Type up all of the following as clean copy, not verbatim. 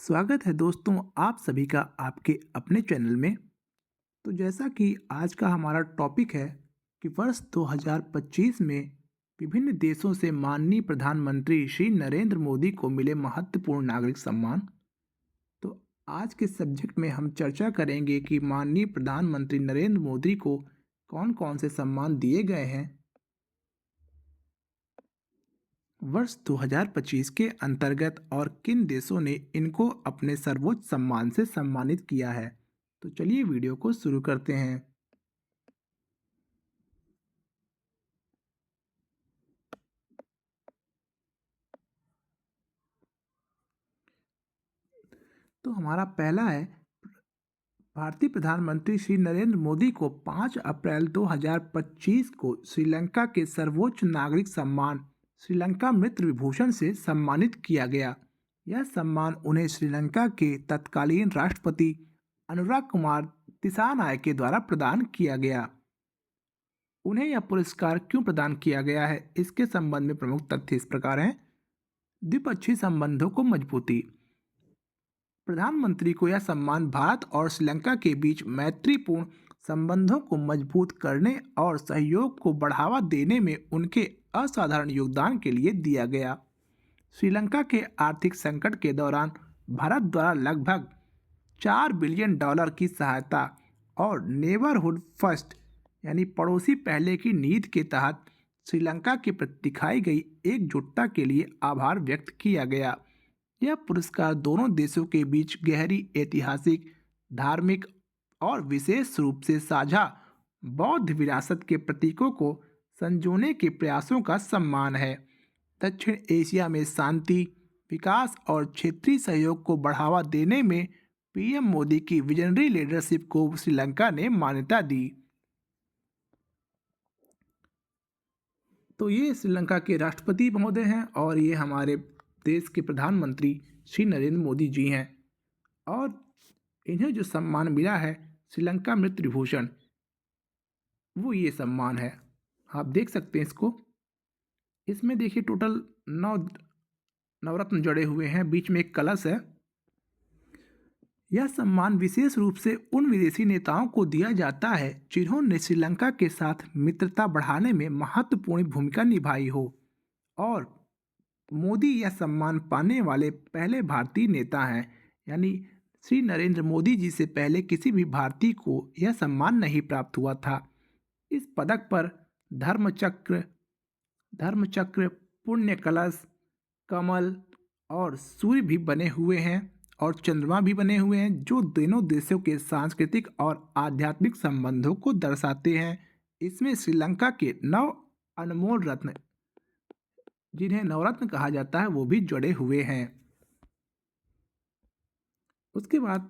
स्वागत है दोस्तों आप सभी का आपके अपने चैनल में। तो जैसा कि आज का हमारा टॉपिक है कि वर्ष 2025 में विभिन्न देशों से माननीय प्रधानमंत्री श्री नरेंद्र मोदी को मिले महत्वपूर्ण नागरिक सम्मान। तो आज के सब्जेक्ट में हम चर्चा करेंगे कि माननीय प्रधानमंत्री नरेंद्र मोदी को कौन कौन से सम्मान दिए गए हैं वर्ष 2025 के अंतर्गत और किन देशों ने इनको अपने सर्वोच्च सम्मान से सम्मानित किया है। तो चलिए वीडियो को शुरू करते हैं। तो हमारा पहला है भारतीय प्रधानमंत्री श्री नरेंद्र मोदी को 5 अप्रैल 2025 को श्रीलंका के सर्वोच्च नागरिक सम्मान श्रीलंका मित्र विभूषण से सम्मानित किया गया। यह सम्मान उन्हें श्रीलंका के तत्कालीन राष्ट्रपति अनुराग कुमार दिसानायके के द्वारा प्रदान किया गया। उन्हें यह पुरस्कार क्यों प्रदान किया गया है, इसके संबंध में प्रमुख तथ्य इस प्रकार हैं। द्विपक्षीय संबंधों को मजबूती। प्रधानमंत्री को यह सम्मान भारत और श्रीलंका के बीच मैत्रीपूर्ण संबंधों को मजबूत करने और सहयोग को बढ़ावा देने में उनके असाधारण योगदान के लिए दिया गया। श्रीलंका के आर्थिक संकट के दौरान भारत द्वारा लगभग $4 बिलियन की सहायता और नेबरहुड फर्स्ट यानी पड़ोसी पहले की नीति के तहत श्रीलंका के प्रति दिखाई गई एकजुटता के लिए आभार व्यक्त किया गया। यह पुरस्कार दोनों देशों के बीच गहरी ऐतिहासिक, धार्मिक और विशेष रूप से साझा बौद्ध विरासत के प्रतीकों को संजोने के प्रयासों का सम्मान है। दक्षिण एशिया में शांति, विकास और क्षेत्रीय सहयोग को बढ़ावा देने में पीएम मोदी की विजनरी लीडरशिप को श्रीलंका ने मान्यता दी। तो ये श्रीलंका के राष्ट्रपति महोदय हैं और ये हमारे देश के प्रधानमंत्री श्री नरेंद्र मोदी जी हैं और इन्हें जो सम्मान मिला है श्रीलंका मित्र विभूषण, वो ये सम्मान है। आप देख सकते हैं इसको। इसमें देखिए टोटल 9 नवरत्न जड़े हुए हैं, बीच में एक कलश है। यह सम्मान विशेष रूप से उन विदेशी नेताओं को दिया जाता है जिन्होंने श्रीलंका के साथ मित्रता बढ़ाने में महत्वपूर्ण भूमिका निभाई हो और मोदी यह सम्मान पाने वाले पहले भारतीय नेता हैं। यानी श्री नरेंद्र मोदी जी से पहले किसी भी भारतीय को यह सम्मान नहीं प्राप्त हुआ था। इस पदक पर धर्मचक्र, पुण्य कलश, कमल और सूर्य भी बने हुए हैं और चंद्रमा भी बने हुए हैं, जो दोनों देशों के सांस्कृतिक और आध्यात्मिक संबंधों को दर्शाते हैं। इसमें श्रीलंका के 9 अनमोल रत्न, जिन्हें नवरत्न कहा जाता है, वो भी जुड़े हुए हैं। उसके बाद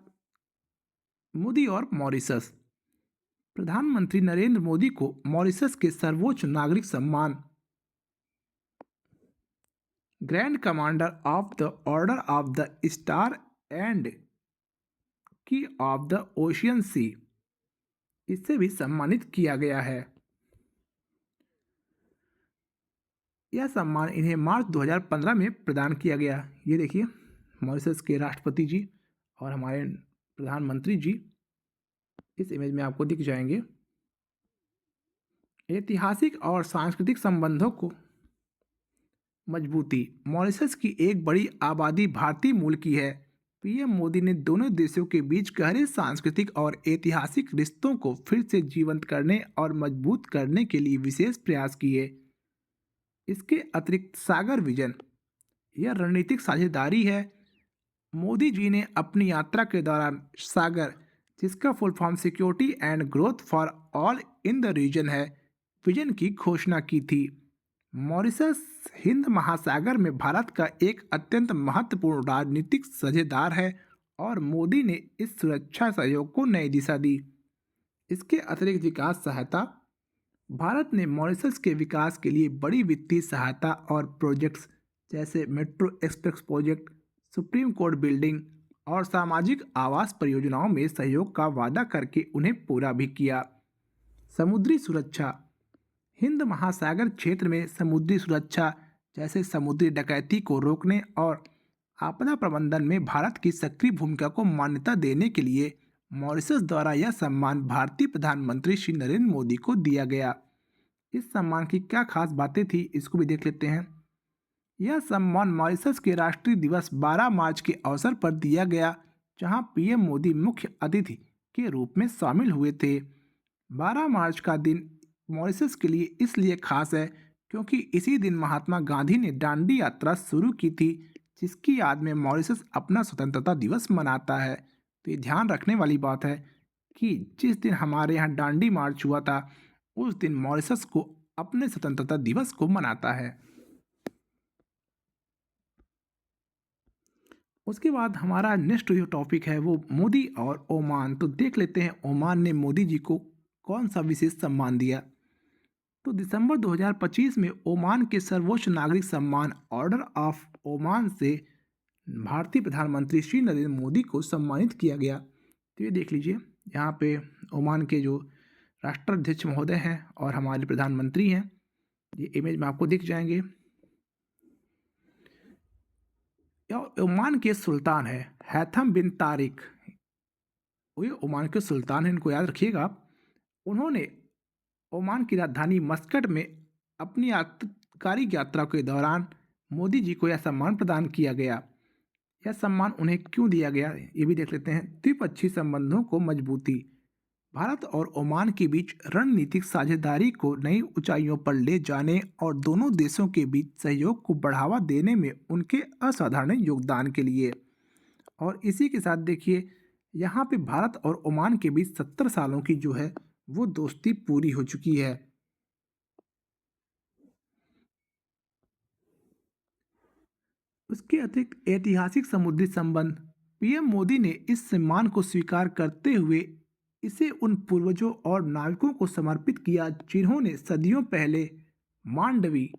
मोदी और मॉरिशस। प्रधानमंत्री नरेंद्र मोदी को मॉरिशस के सर्वोच्च नागरिक सम्मान grand commander of the order of the star and की ऑफ द ओशियन सी, इससे भी सम्मानित किया गया है। यह सम्मान इन्हें मार्च 2015 में प्रदान किया गया। ये देखिए मॉरिशस के राष्ट्रपति जी और हमारे प्रधानमंत्री जी इस इमेज में आपको दिख जाएंगे। ऐतिहासिक और सांस्कृतिक संबंधों को मजबूती। मॉरिशस की एक बड़ी आबादी भारतीय मूल की है। पीएम मोदी ने दोनों देशों के बीच गहरे सांस्कृतिक और ऐतिहासिक रिश्तों को फिर से जीवंत करने और मजबूत करने के लिए विशेष प्रयास किए। इसके अतिरिक्त सागर विजन, यह रणनीतिक साझेदारी है। मोदी जी ने अपनी यात्रा के दौरान सागर, जिसका full form security and growth for all in the region है, विजन की घोषणा की थी। मॉरिशस हिंद महासागर में भारत का एक अत्यंत महत्वपूर्ण राजनीतिक साझेदार है और मोदी ने इस सुरक्षा सहयोग को नई दिशा दी। इसके अतिरिक्त विकास सहायता, भारत ने मॉरिशस के विकास के लिए बड़ी वित्तीय सहायता और प्रोजेक्ट्स जैसे metro express project, supreme court building और सामाजिक आवास परियोजनाओं में सहयोग का वादा करके उन्हें पूरा भी किया। समुद्री सुरक्षा, हिंद महासागर क्षेत्र में समुद्री सुरक्षा जैसे समुद्री डकैती को रोकने और आपदा प्रबंधन में भारत की सक्रिय भूमिका को मान्यता देने के लिए मॉरिशस द्वारा यह सम्मान भारतीय प्रधानमंत्री श्री नरेंद्र मोदी को दिया गया। इस सम्मान की क्या खास बातें थी, इसको भी देख लेते हैं। यह सम्मान मॉरिशस के राष्ट्रीय दिवस 12 मार्च के अवसर पर दिया गया, जहां पीएम मोदी मुख्य अतिथि के रूप में शामिल हुए थे। 12 मार्च का दिन मॉरिशस के लिए इसलिए खास है क्योंकि इसी दिन महात्मा गांधी ने दांडी यात्रा शुरू की थी, जिसकी याद में मॉरिशस अपना स्वतंत्रता दिवस मनाता है। तो ये ध्यान रखने वाली बात है कि जिस दिन हमारे यहाँ दांडी मार्च हुआ था, उस दिन मॉरिशस को अपने स्वतंत्रता दिवस को मनाता है। उसके बाद हमारा नेक्स्ट जो टॉपिक है वो मोदी और ओमान। तो देख लेते हैं ओमान ने मोदी जी को कौन सा विशेष सम्मान दिया। तो दिसंबर 2025 में ओमान के सर्वोच्च नागरिक सम्मान ऑर्डर ऑफ ओमान से भारतीय प्रधानमंत्री श्री नरेंद्र मोदी को सम्मानित किया गया। तो ये देख लीजिए, यहाँ पे ओमान के जो राष्ट्राध्यक्ष महोदय हैं और हमारे प्रधानमंत्री हैं, ये इमेज में आपको दिख जाएंगे। ओमान के सुल्तान है हैथम बिन तारिक, ये ओमान के सुल्तान हैं, इनको याद रखिएगा आप। उन्होंने ओमान की राजधानी मस्कट में अपनी आधिकारिक यात्रा के दौरान मोदी जी को यह सम्मान प्रदान किया गया। यह सम्मान उन्हें क्यों दिया गया, ये भी देख लेते हैं। द्विपक्षीय संबंधों को मजबूती। भारत और ओमान के बीच रणनीतिक साझेदारी को नई ऊंचाइयों पर ले जाने और दोनों देशों के बीच सहयोग को बढ़ावा देने में उनके असाधारण योगदान के लिए। और इसी के साथ देखिए, यहाँ पे भारत और ओमान के बीच 70 सालों की जो है वो दोस्ती पूरी हो चुकी है। उसके अतिरिक्त ऐतिहासिक समुद्री संबंध। पीएम मोदी ने इस सम्मान को स्वीकार करते हुए इसे उन पूर्वजों और नाविकों को समर्पित किया जिन्होंने सदियों पहले मांडवी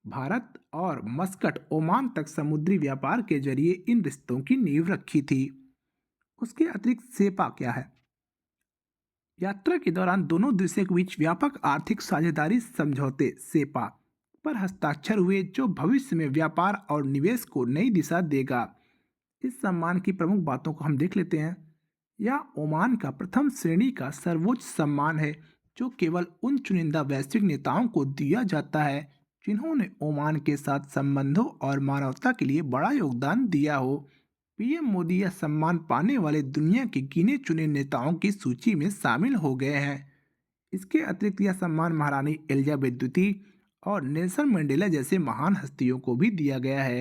भारत और मस्कट ओमान तक समुद्री व्यापार के जरिए इन रिश्तों की नींव रखी थी। उसके अतिरिक्त सेपा क्या है। यात्रा के दौरान दोनों देशों के बीच व्यापक आर्थिक साझेदारी समझौते सेपा पर हस्ताक्षर हुए, जो भविष्य में व्यापार और निवेश को नई दिशा देगा। इस सम्मान की प्रमुख बातों को हम देख लेते हैं। यह ओमान का प्रथम श्रेणी का सर्वोच्च सम्मान है, जो केवल उन चुनिंदा वैश्विक नेताओं को दिया जाता है जिन्होंने ओमान के साथ संबंधों और मानवता के लिए बड़ा योगदान दिया हो। पीएम मोदी यह सम्मान पाने वाले दुनिया के गिने चुने नेताओं की सूची में शामिल हो गए हैं। इसके अतिरिक्त यह सम्मान महारानी एलिजाबेथ द्वितीय और नेल्सन मंडेला जैसे महान हस्तियों को भी दिया गया है।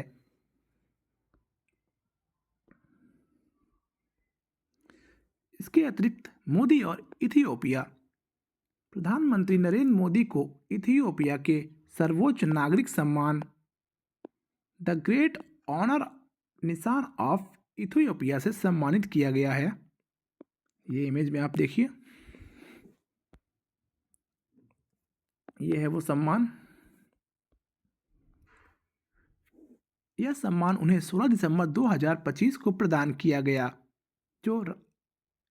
इसके अतिरिक्त मोदी और इथियोपिया। प्रधानमंत्री नरेंद्र मोदी को इथियोपिया के सर्वोच्च नागरिक सम्मान द ग्रेट ऑनर निशान ऑफ इथियोपिया से सम्मानित किया गया है। ये इमेज में आप देखिए, ये है वो सम्मान। यह सम्मान उन्हें 16 दिसंबर 2025 को प्रदान किया गया, जो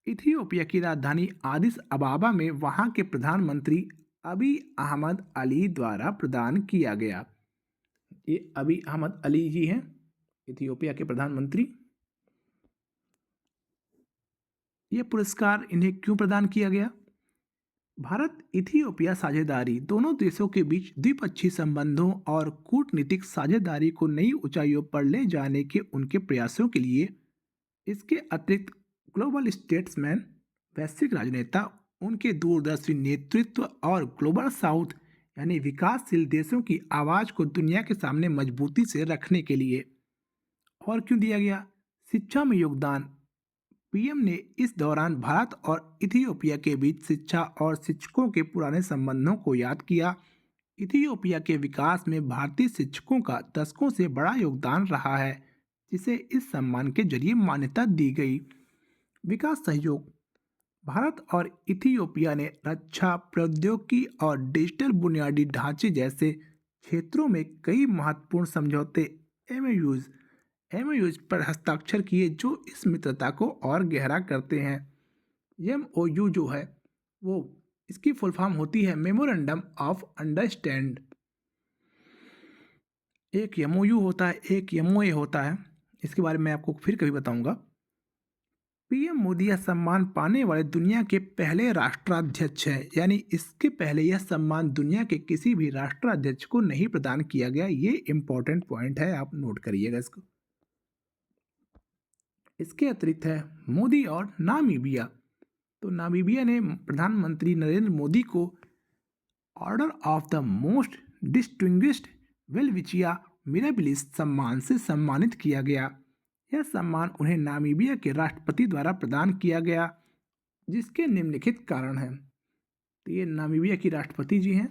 इथियोपिया की राजधानी आदिस अबाबा में वहां के प्रधानमंत्री अबी अहमद अली द्वारा प्रदान किया गया। ये अबी अहमद अली जी हैं, इथियोपिया के प्रधानमंत्री। यह पुरस्कार इन्हें क्यों प्रदान किया गया। भारत इथियोपिया साझेदारी दोनों देशों के बीच द्विपक्षीय संबंधों और कूटनीतिक साझेदारी को नई ऊंचाइयों पर ले जाने के उनके प्रयासों के लिए। इसके अतिरिक्त ग्लोबल स्टेट्समैन, वैश्विक राजनेता, उनके दूरदर्शी नेतृत्व और ग्लोबल साउथ यानी विकासशील देशों की आवाज़ को दुनिया के सामने मजबूती से रखने के लिए। और क्यों दिया गया। शिक्षा में योगदान। पीएम ने इस दौरान भारत और इथियोपिया के बीच शिक्षा और शिक्षकों के पुराने संबंधों को याद किया। इथियोपिया के विकास में भारतीय शिक्षकों का दशकों से बड़ा योगदान रहा है, जिसे इस सम्मान के जरिए मान्यता दी गई। विकास सहयोग। भारत और इथियोपिया ने रक्षा, प्रौद्योगिकी और डिजिटल बुनियादी ढांचे जैसे क्षेत्रों में कई महत्वपूर्ण समझौते एमओयूज पर हस्ताक्षर किए, जो इस मित्रता को और गहरा करते हैं। एमओयू जो है वो इसकी फुल फॉर्म होती है मेमोरेंडम ऑफ अंडरस्टैंड। एक एमओयू होता है, एक एमओए होता है। इसके बारे में आपको फिर कभी बताऊंगा। पीएम मोदी यह सम्मान पाने वाले दुनिया के पहले राष्ट्राध्यक्ष हैं, यानी इसके पहले यह सम्मान दुनिया के किसी भी राष्ट्राध्यक्ष को नहीं प्रदान किया गया। ये इंपॉर्टेंट पॉइंट है, आप नोट करिएगा इसको। इसके अतिरिक्त है मोदी और नामीबिया। तो नामीबिया ने प्रधानमंत्री नरेंद्र मोदी को order of the most distinguished Welwitschia Mirabilis सम्मान से सम्मानित किया गया। यह सम्मान उन्हें नामीबिया के राष्ट्रपति द्वारा प्रदान किया गया, जिसके निम्नलिखित कारण हैं। तो ये नामीबिया की राष्ट्रपति जी हैं।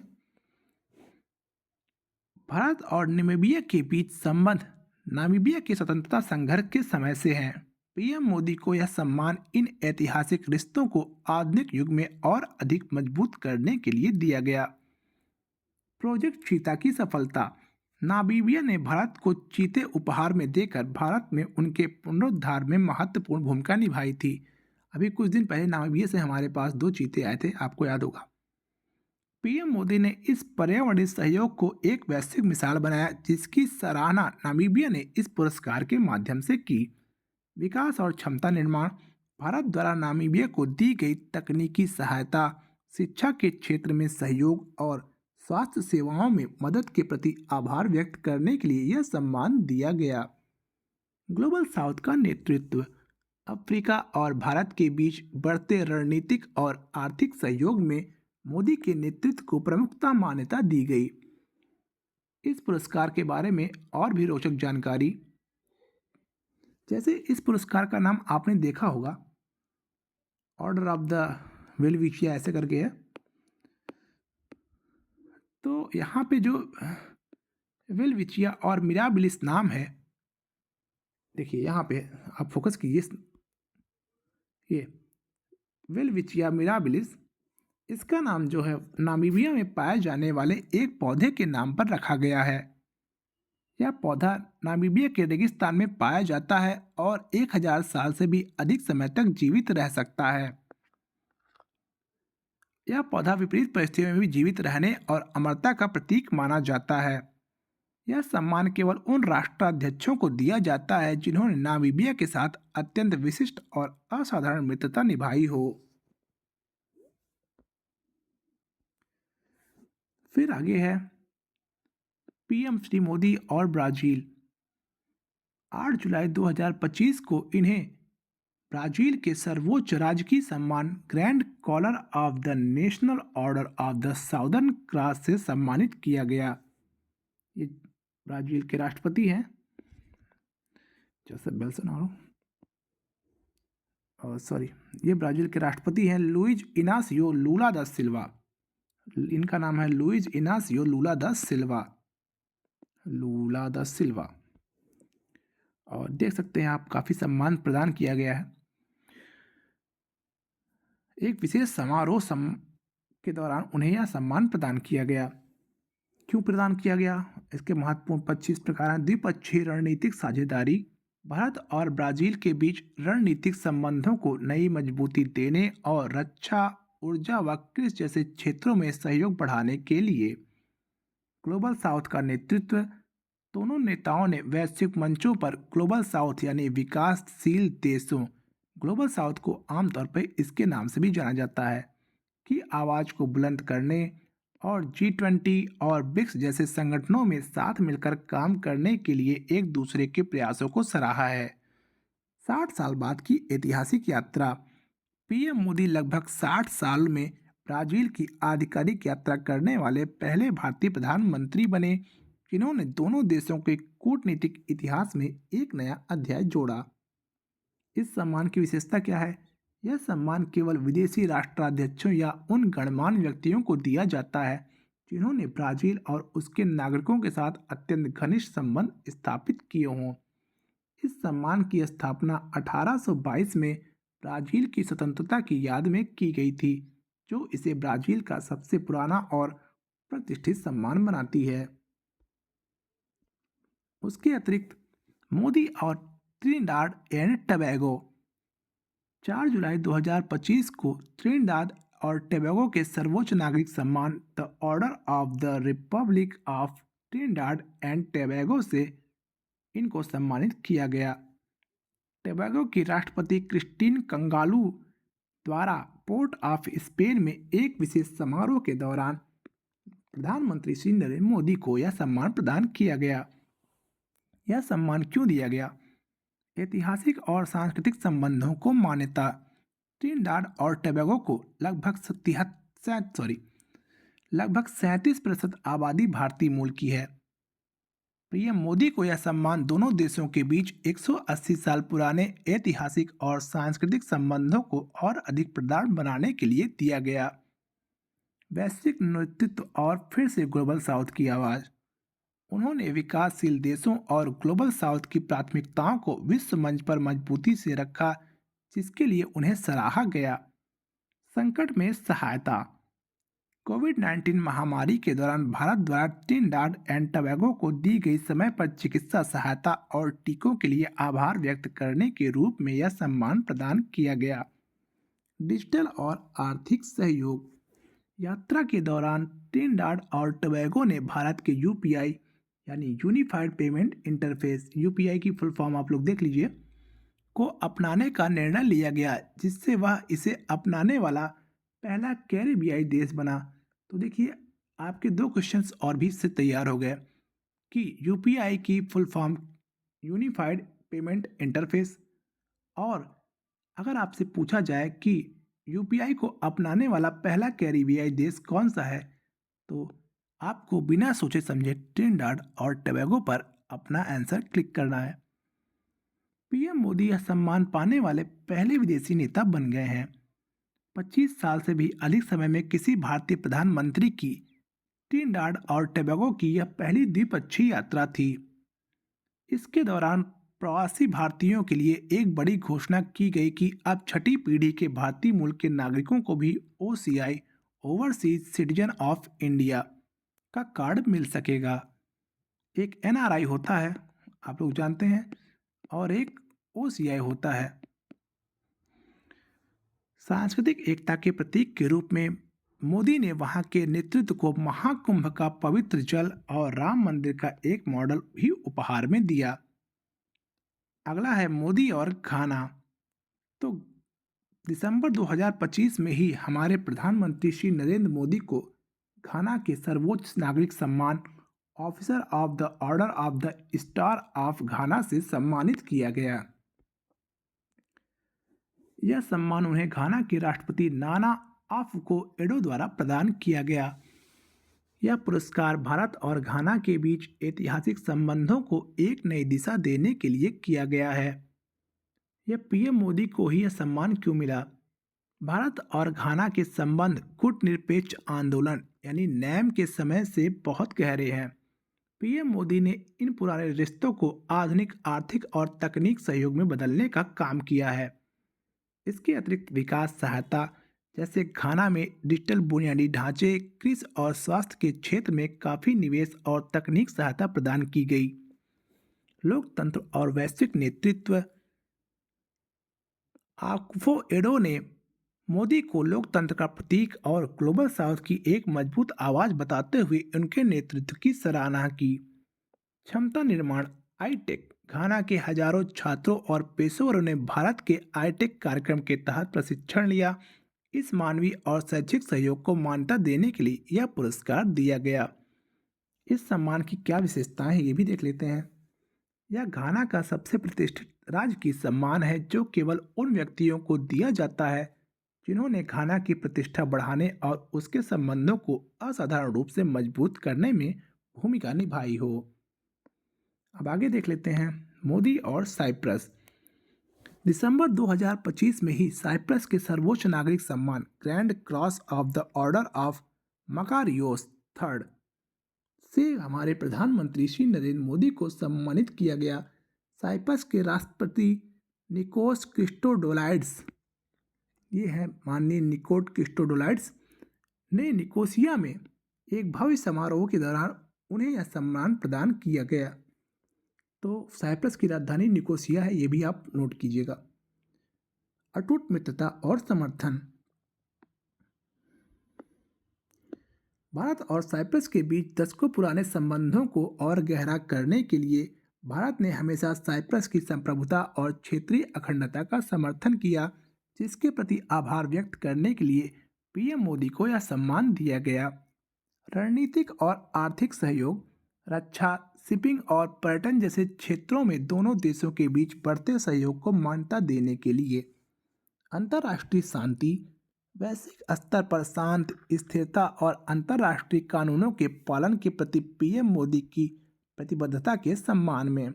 भारत और नामीबिया के बीच संबंध नामीबिया के स्वतंत्रता संघर्ष के समय से हैं। पीएम मोदी को यह सम्मान इन ऐतिहासिक रिश्तों को आधुनिक युग में और अधिक मजबूत करने के लिए दिया गया। प्रोजेक्ट चीता की सफलता। नामीबिया ने भारत को चीते उपहार में देकर भारत में उनके पुनरुद्धार में महत्वपूर्ण भूमिका निभाई थी। अभी कुछ दिन पहले नामीबिया से हमारे पास 2 चीते आए थे, आपको याद होगा। पीएम मोदी ने इस पर्यावरणीय सहयोग को एक वैश्विक मिसाल बनाया, जिसकी सराहना नामीबिया ने इस पुरस्कार के माध्यम से की। विकास और क्षमता निर्माण। भारत द्वारा नामीबिया को दी गई तकनीकी सहायता, शिक्षा के क्षेत्र में सहयोग और स्वास्थ्य सेवाओं में मदद के प्रति आभार व्यक्त करने के लिए यह सम्मान दिया गया। ग्लोबल साउथ का नेतृत्व। अफ्रीका और भारत के बीच बढ़ते रणनीतिक और आर्थिक सहयोग में मोदी के नेतृत्व को प्रमुखता मान्यता दी गई। इस पुरस्कार के बारे में और भी रोचक जानकारी, जैसे इस पुरस्कार का नाम आपने देखा होगा, ऑर्डर ऑफ द वेलविचिया ऐसे करके है। तो यहाँ पे जो वेलविचिया और मिराबिलिस नाम है, देखिए यहाँ पे आप फोकस कीजिए। ये वेलविचिया मिराबिलिस, इसका नाम जो है नामीबिया में पाए जाने वाले एक पौधे के नाम पर रखा गया है। यह पौधा नामीबिया के रेगिस्तान में पाया जाता है और 1000 साल से भी अधिक समय तक जीवित रह सकता है। यह पौधा विपरीत परिस्थितियों में भी जीवित रहने और अमरता का प्रतीक माना जाता है। यह सम्मान केवल उन राष्ट्राध्यक्षों को दिया जाता है जिन्होंने नामीबिया के साथ अत्यंत विशिष्ट और असाधारण मित्रता निभाई हो। फिर आगे है पीएम श्री मोदी और ब्राजील। 8 जुलाई 2025 को इन्हें ब्राजील के सर्वोच्च राजकीय सम्मान Grand Collar of the National Order of the Southern Cross से सम्मानित किया गया। ये ब्राजील के राष्ट्रपति हैं जोसेफ बोल्सोनारो, ये ब्राजील के राष्ट्रपति हैं लुइज इनासियो लूला दा सिल्वा। इनका नाम है लुइज इनासियो लूला दा सिल्वा। और देख सकते हैं आप, काफ़ी सम्मान प्रदान किया गया है। एक विशेष समारोह के दौरान उन्हें यह सम्मान प्रदान किया गया। क्यों प्रदान किया गया? इसके महत्वपूर्ण 25 प्रकार हैं। द्विपक्षीय रणनीतिक साझेदारी। भारत और ब्राजील के बीच रणनीतिक संबंधों को नई मजबूती देने और रक्षा, ऊर्जा व कृषि जैसे क्षेत्रों में सहयोग बढ़ाने के लिए। ग्लोबल साउथ का नेतृत्व। दोनों नेताओं ने वैश्विक मंचों पर ग्लोबल साउथ यानी विकासशील देशों, ग्लोबल साउथ को आमतौर पर इसके नाम से भी जाना जाता है, की आवाज़ को बुलंद करने और G20 और ब्रिक्स जैसे संगठनों में साथ मिलकर काम करने के लिए एक दूसरे के प्रयासों को सराहा है। 60 साल बाद की ऐतिहासिक यात्रा। पीएम मोदी लगभग 60 साल में ब्राजील की आधिकारिक यात्रा करने वाले पहले भारतीय प्रधानमंत्री बने, जिन्होंने दोनों देशों के कूटनीतिक इतिहास में एक नया अध्याय जोड़ा। इस सम्मान की विशेषता क्या है? यह सम्मान केवल विदेशी राष्ट्राध्यक्षों या उन गणमान्य व्यक्तियों को दिया जाता है जिन्होंने ब्राजील और उसके नागरिकों के साथ अत्यंत घनिष्ठ संबंध स्थापित किए हों। इस सम्मान की स्थापना 1822 में ब्राजील की स्वतंत्रता की याद में की गई थी, जो इसे ब्राजील का सबसे पुराना और प्रतिष्ठित सम्मान बनाती है। उसके अतिरिक्त मोदी और त्रिनिदाद एंड टोबैगो। 4 जुलाई 2025 को त्रिनिदाद और टोबैगो के सर्वोच्च नागरिक सम्मान the order of the Republic of Trinidad and Tobago से इनको सम्मानित किया गया। टोबैगो की राष्ट्रपति क्रिस्टीन कंगालू द्वारा पोर्ट ऑफ स्पेन में एक विशेष समारोह के दौरान प्रधानमंत्री श्री नरेंद्र मोदी को यह सम्मान प्रदान किया गया। यह सम्मान क्यों दिया गया? ऐतिहासिक और सांस्कृतिक संबंधों को मान्यता। ट्रिनिडाड और टोबैगो को लगभग 37% आबादी भारतीय मूल की है। पीएम मोदी को यह सम्मान दोनों देशों के बीच 180 साल पुराने ऐतिहासिक और सांस्कृतिक संबंधों को और अधिक प्रगाढ़ बनाने के लिए दिया गया। वैश्विक नेतृत्व और फिर से ग्लोबल साउथ की आवाज़। उन्होंने विकासशील देशों और ग्लोबल साउथ की प्राथमिकताओं को विश्व मंच पर मजबूती से रखा, जिसके लिए उन्हें सराहा गया। संकट में सहायता। कोविड-19 महामारी के दौरान भारत द्वारा ट्रिनिडाड एंड टोबैगो को दी गई समय पर चिकित्सा सहायता और टीकों के लिए आभार व्यक्त करने के रूप में यह सम्मान प्रदान किया गया। डिजिटल और आर्थिक सहयोग। यात्रा के दौरान ट्रिनिडाड और टोबैगो ने भारत के यूपीआई यानी यूनिफाइड पेमेंट इंटरफेस, यूपीआई की फुल फॉर्म आप लोग देख लीजिए, को अपनाने का निर्णय लिया गया, जिससे वह इसे अपनाने वाला पहला कैरिबियाई देश बना। तो देखिए, आपके 2 क्वेश्चंस और भी इससे तैयार हो गए कि यूपीआई की full form unified payment interface, और अगर आपसे पूछा जाए कि यूपीआई को अपनाने वाला पहला कैरिबियाई देश कौन सा है, तो आपको बिना सोचे समझे ट्रिनिडाड और टोबैगो पर अपना आंसर क्लिक करना है। पीएम मोदी यह सम्मान पाने वाले पहले विदेशी नेता बन गए हैं। 25 साल से भी अधिक समय में किसी भारतीय प्रधानमंत्री की ट्रिनिडाड और टोबैगो की यह पहली द्विपक्षीय यात्रा थी। इसके दौरान प्रवासी भारतीयों के लिए एक बड़ी घोषणा की गई कि अब छठी पीढ़ी के भारतीय मूल के नागरिकों को भी OCI overseas citizen of India का कार्ड मिल सकेगा। एक एनआरआई होता है, आप लोग जानते हैं, और एक ओसीआई होता है। सांस्कृतिक एकता के प्रतीक के रूप में मोदी ने वहां के नेतृत्व को महाकुंभ का पवित्र जल और राम मंदिर का एक मॉडल भी उपहार में दिया। अगला है मोदी और घाना। तो दिसंबर 2025 में ही हमारे प्रधानमंत्री श्री नरेंद्र मोदी को घाना के सर्वोच्च नागरिक सम्मान officer of the order of the star of घाना से सम्मानित किया गया। यह सम्मान उन्हें घाना के राष्ट्रपति नाना आकुफो-एडो द्वारा प्रदान किया गया। यह पुरस्कार भारत और घाना के बीच ऐतिहासिक संबंधों को एक नई दिशा देने के लिए किया गया है। यह पीएम मोदी को ही यह सम्मान क्यों मिला? भारत और घाना के संबंध कूटनिरपेक्ष आंदोलन यानी नैम के समय से बहुत गहरे हैं। पीएम मोदी ने इन पुराने रिश्तों को आधुनिक आर्थिक और तकनीक सहयोग में बदलने का काम किया है। इसके अतिरिक्त विकास सहायता, जैसे घाना में डिजिटल बुनियादी ढांचे, कृषि और स्वास्थ्य के क्षेत्र में काफ़ी निवेश और तकनीक सहायता प्रदान की गई। लोकतंत्र और वैश्विक नेतृत्व। आकुफो-एडो ने मोदी को लोकतंत्र का प्रतीक और ग्लोबल साउथ की एक मजबूत आवाज़ बताते हुए उनके नेतृत्व की सराहना की। क्षमता निर्माण आईटेक। घाना के हजारों छात्रों और पेशेवरों ने भारत के आईटेक कार्यक्रम के तहत प्रशिक्षण लिया। इस मानवीय और शैक्षिक सहयोग को मान्यता देने के लिए यह पुरस्कार दिया गया। इस सम्मान की क्या विशेषताएं हैं, ये भी देख लेते हैं। यह घाना का सबसे प्रतिष्ठित राजकीय सम्मान है जो केवल उन व्यक्तियों को दिया जाता है जिन्होंने घाना की प्रतिष्ठा बढ़ाने और उसके संबंधों को असाधारण रूप से मजबूत करने में भूमिका निभाई हो। अब आगे देख लेते हैं मोदी और साइप्रस। दिसंबर 2025 में ही साइप्रस के सर्वोच्च नागरिक सम्मान grand cross of the order of Makarios III से हमारे प्रधानमंत्री श्री नरेंद्र मोदी को सम्मानित किया गया। साइप्रस के राष्ट्रपति निकोस क्रिस्टोडोलाइड्स, ये है माननीय निकोट क्रिस्टोडोलाइड्स, ने निकोसिया में एक भव्य समारोह के दौरान उन्हें यह सम्मान प्रदान किया गया। तो साइप्रस की राजधानी निकोसिया है, ये भी आप नोट कीजिएगा। अटूट मित्रता और समर्थन। भारत और साइप्रस के बीच दशकों पुराने संबंधों को और गहरा करने के लिए भारत ने हमेशा साइप्रस की संप्रभुता और क्षेत्रीय अखंडता का समर्थन किया, जिसके प्रति आभार व्यक्त करने के लिए पीएम मोदी को यह सम्मान दिया गया। रणनीतिक और आर्थिक सहयोग, रक्षा, शिपिंग और पर्यटन जैसे क्षेत्रों में दोनों देशों के बीच बढ़ते सहयोग को मान्यता देने के लिए अंतर्राष्ट्रीय शांति, वैश्विक स्तर पर शांत स्थिरता और अंतर्राष्ट्रीय कानूनों के पालन के प्रति पीएम मोदी की प्रतिबद्धता के सम्मान में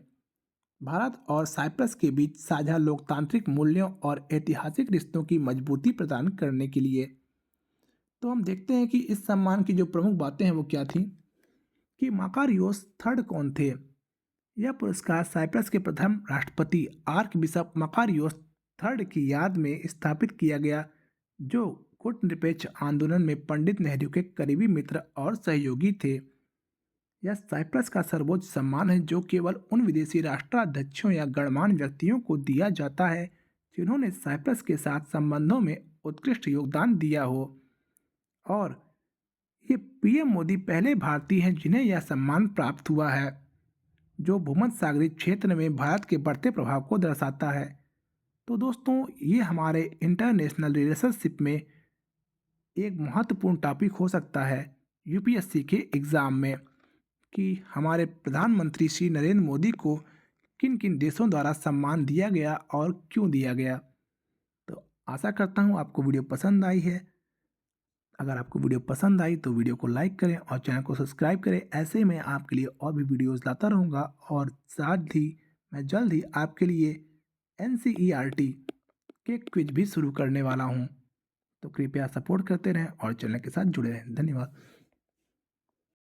भारत और साइप्रस के बीच साझा लोकतांत्रिक मूल्यों और ऐतिहासिक रिश्तों की मजबूती प्रदान करने के लिए। तो हम देखते हैं कि इस सम्मान की जो प्रमुख बातें हैं वो क्या थी कि माकारियोस थर्ड कौन थे। यह पुरस्कार साइप्रस के प्रथम राष्ट्रपति आर्क बिशप मकारियोस थर्ड की याद में स्थापित किया गया, जो कूटनिरपेक्ष आंदोलन में पंडित नेहरू के करीबी मित्र और सहयोगी थे। यह साइप्रस का सर्वोच्च सम्मान है जो केवल उन विदेशी राष्ट्राध्यक्षों या गणमान्य व्यक्तियों को दिया जाता है जिन्होंने साइप्रस के साथ संबंधों में उत्कृष्ट योगदान दिया हो। और ये पीएम मोदी पहले भारतीय हैं जिन्हें यह सम्मान प्राप्त हुआ है, जो भूमध्य सागरीय क्षेत्र में भारत के बढ़ते प्रभाव को दर्शाता है। तो दोस्तों, ये हमारे इंटरनेशनल रिलेशनशिप में एक महत्वपूर्ण टॉपिक हो सकता है यूपीएससी के एग्ज़ाम में, कि हमारे प्रधानमंत्री श्री नरेंद्र मोदी को किन किन देशों द्वारा सम्मान दिया गया और क्यों दिया गया। तो आशा करता हूँ आपको वीडियो पसंद आई है। अगर आपको वीडियो पसंद आई तो वीडियो को लाइक करें और चैनल को सब्सक्राइब करें। ऐसे ही मैं आपके लिए और भी वीडियोस लाता रहूँगा और साथ ही मैं जल्द ही आपके लिए एनसीईआरटी के क्विज भी शुरू करने वाला हूँ। तो कृपया सपोर्ट करते रहें और चैनल के साथ जुड़े रहें। धन्यवाद।